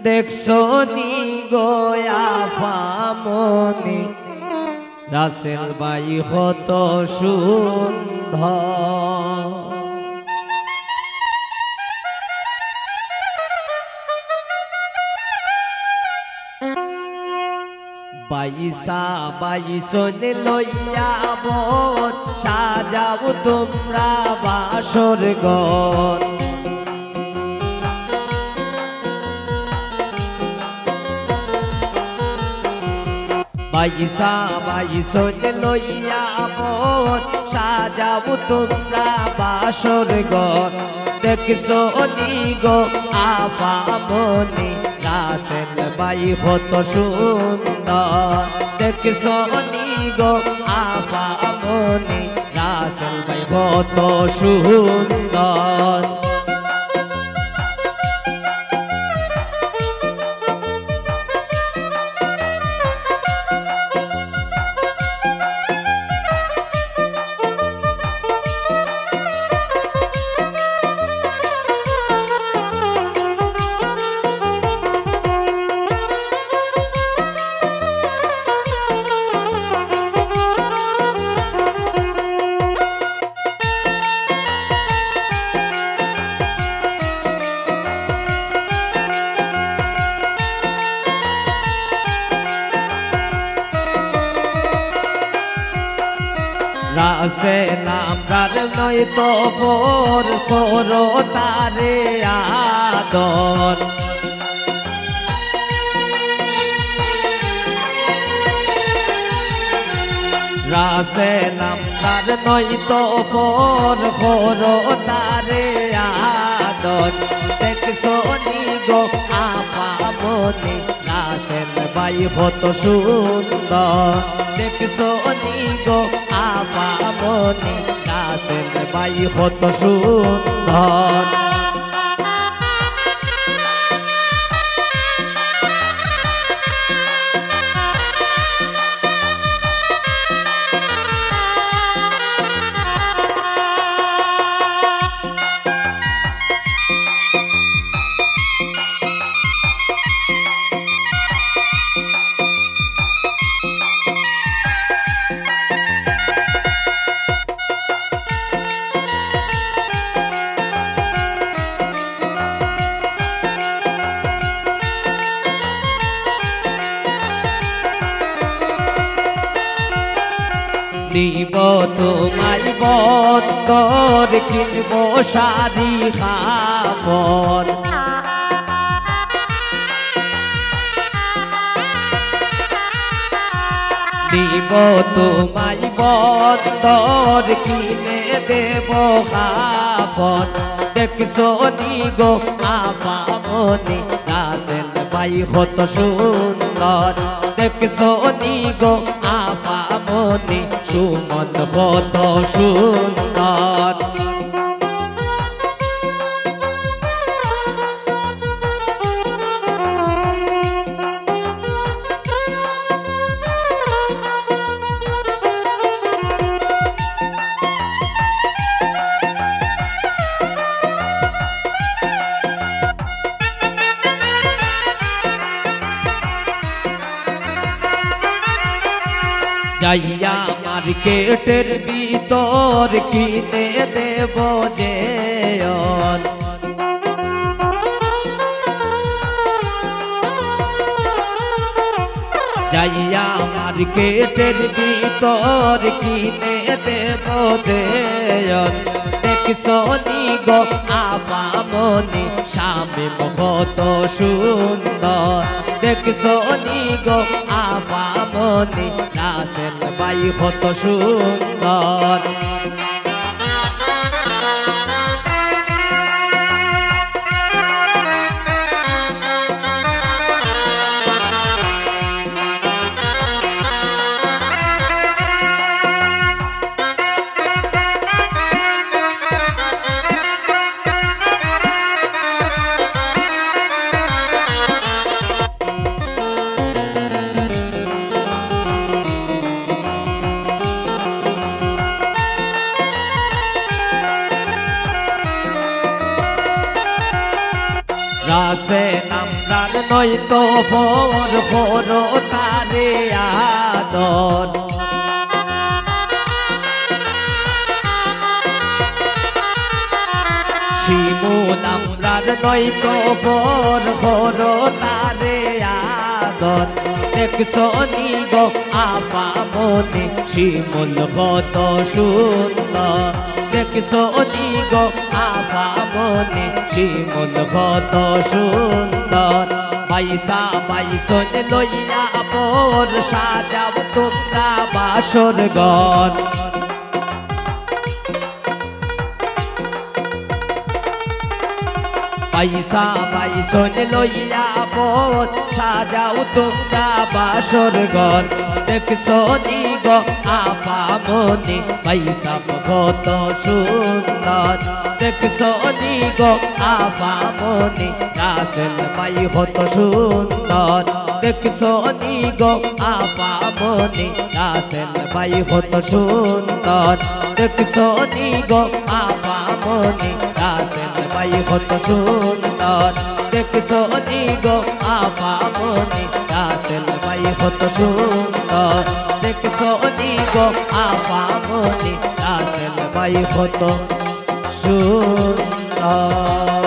দেখছো নি গোয়া পামনি রাসেল বাই কত সুন্দর বাইসা বাইসন লইয়া বোন সাজাও তোমরা বাসর ঘর বাইসা বাইসন লইয়া বোন সাজাও তোমরা বাসর ঘর দেখছো নি গো আপামনি রাসেল বাই কত সুন্দর দেখছো নি গো আপামনি রাসেল বাই কত সুন্দর রাসে নামদার নয় তো পর করো তারে আদর রাসে নামদার নয় তো পর করো তারে আদর দেখছো নি গো আপামনি রাসেল বাই কত সুন্দর দেখছো নি গো আপামনি রাসেল বাই কত সুন্দর নিব তোমায় বন্দর কিনব শাড়ি কাপড় নিব তোমায় বন্দর কিনে দেব কাপড় দেখছো নি গো আপামনি রাসেল বাই কত সুন্দর দেখছো নি গো আপামনি সুমন কত সুন্দর যাইয়া মার্কেটের ভিতর কিনে দেব যে যাইয়া মার্কেটের ভিতর কিনে দেব দেয়ন দেখছো নি গো আপামনি স্বামী কত সুন্দর দেখছো নি গো আপামনি রাসেল বাই কত সুন্দর হোসেন আমরার নয়তো ভোর ভোর তারে আদর শিমুল আমরার নয়তো ভোর ভোর তারে আদর দেখছো নি গো আপা মনে শিমুল কত সুন্দর দেখছো নি গো আপা মনে শিমুল কত সুন্দর পয়সা পাইছন লইয়া বোর সাজাব তোমরা বাসর ঘর পয়সা পাইছন লইয়া বোর সাজাও তোমরা বাসর ঘর দেখছো নি গো আপা মনে পয়সা কত সুন্দর দেখছো নি গো আপা মনে রাসেল ভাই কত সুন্দর দেখছো নি গো আপা মনে রাসেল ভাই কত সুন্দর দেখছো নি গো আপা মনে রাসেল ভাই কত সুন্দর দেখছো নি গো আপা মনে রাসেল ভাই কত সুন্দর দেখছো নি গো আপা মনে রাসেল ভাই কত সুন্দর